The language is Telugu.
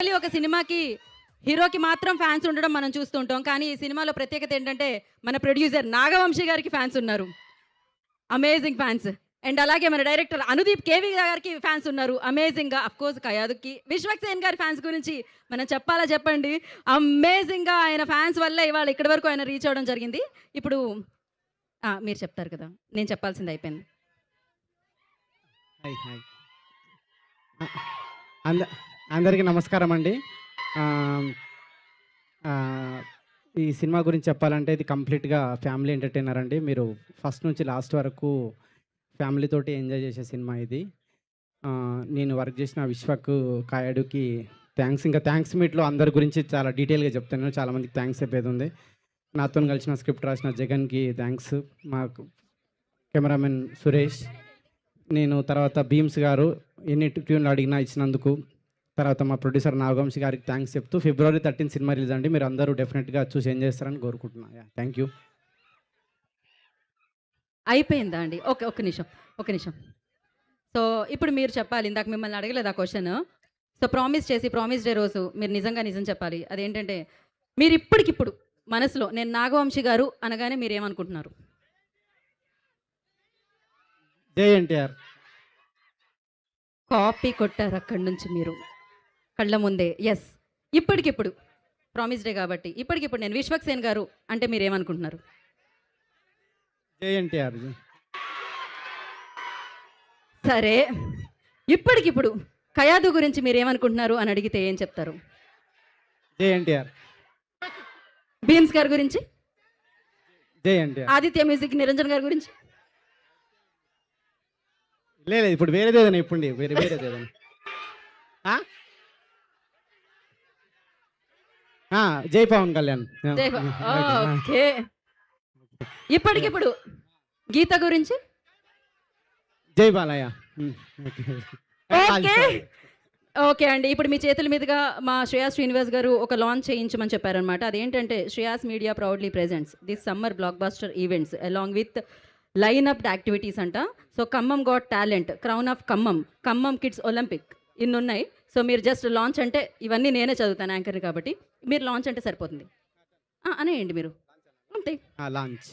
ఒక సినిమాకి హీరోకి మాత్రం ఫ్యాన్స్ ఉండడం మనం చూస్తుంటాం. కానీ ఈ సినిమాలో ప్రత్యేకత ఏంటంటే మన ప్రొడ్యూసర్ నాగవంశి గారికి ఫ్యాన్స్ ఉన్నారు. Amazing fans. అండ్ అలాగే మన డైరెక్టర్ అనుదీప్ కేవి గారికి ఫ్యాన్స్ ఉన్నారు. అమేజింగ్‌గా ఆఫ్‌కోర్స్ కయాదుకి. విశ్వక్సేన్ గారి ఫ్యాన్స్ గురించి మనం చెప్పాలా చెప్పండి. అమేజింగ్‌గా ఆయన ఫ్యాన్స్ వల్లే ఇవాళ ఇక్కడి వరకు ఆయన రీచ్ అవ్వడం జరిగింది. ఇప్పుడు మీరు చెప్తారు కదా! నేను చెప్పాల్సింది అయిపోయింది. హాయ్ హాయ్ అంద అందరికీ నమస్కారం అండి. ఆహ్, ఆహ్, ఈ సినిమా గురించి చెప్పాలంటే ఇది కంప్లీట్‌గా ఫ్యామిలీ ఎంటర్‌టైనర్ అండి. మీరు ఫస్ట్ నుంచి లాస్ట్ వరకు ఫ్యామిలీతోటి ఎంజాయ్ చేసే సినిమా ఇది. నేను వర్క్ చేసిన విశ్వక్, కాయడుకి థ్యాంక్స్. ఇంకా థ్యాంక్స్ మీట్‌లో అందరి గురించి చాలా డీటెయిల్‌గా చెప్తాను. చాలామందికి థ్యాంక్స్ చెప్పేది ఉంది. నాతోని కలిసిన స్క్రిప్ట్ రాసిన జగన్‌కి థ్యాంక్స్. మాకు కెమెరామెన్ సురేష్, నేను తర్వాత భీమ్స్ గారు ఎన్ని ట్యూన్లు అడిగినా ఇచ్చినందుకు, తర్వాత మా ప్రొడ్యూసర్ నాగవంశి గారికి థ్యాంక్స్ చెప్తూ ఫిబ్రవరి 13 సినిమా రిలీజ్ అండి. మీరు అందరూ డెఫినెట్గా చూసి ఎంజాయ్ చేస్తారని కోరుకుంటున్నాను. Thank you. అయిపోయిందా అండి? ఓకే. ఒక్క నిమిషం. ఒక్క నిమిషం. సో, ఇప్పుడు మీరు చెప్పాలి. ఇందాక మిమ్మల్ని అడగలేదు ఆ క్వెషన్. సో, ప్రామిస్ డే రోజు మీరు నిజం చెప్పాలి. అదేంటంటే మీరు ఇప్పటికిప్పుడు మనసులో నేను నాగవంశి గారు అనగానే మీరేమనుకుంటున్నారు? జై ఎన్టీఆర్. కాపీ కొట్టారు అక్కడి నుంచి మీరు. కళ్ళ ముందే. యెస్. ఇప్పటికిప్పుడు ప్రామిస్ డే కాబట్టి ఇప్పటికిప్పుడు నేను విశ్వక్సేన్ గారు అంటే మీరేమనుకుంటున్నారు? జై ఎన్టీఆర్. సరే. ఇప్పటికిప్పుడు కయాదు గురించి మీరేమనుకుంటున్నారు అని అడిగితే ఏం చెప్తారు? జై ఎన్టీఆర్. భీమ్స్ గారి గురించి? జై ఎన్టీఆర్. ఆదిత్య మ్యూజిక్ నిరంజన్ గారి గురించి? లేదు ఇప్పుడు వేరేదేదైనా ఇప్పుడు వేరేదేదైనా. జై పవన్ కళ్యాణ్. ఓకే. ఇప్పటికిప్పుడు గీత గురించి? జై బాలయ్య. ఓకే. ఓకే అండి. ఇప్పుడు మీ చేతుల మీదుగా మా శ్రేయాస్ శ్రీనివాస్ గారు ఒక లాంచ్ చేయించమని చెప్పారనమాట. అదేంటంటే Shreyas media proudly presents this summer blockbuster events along with line up activities అంట. So Khammam got talent, crown of Khammam, Khammam kids Olympic ఇన్ని ఉన్నాయి. సో మీరు జస్ట్ లాంచ్ అంటే ఇవన్నీ నేనే చదువుతాను యాంకర్ కాబట్టి మీరు లాంచ్ అంటే సరిపోతుంది అనేయండి మీరు అంతే. లాంచ్.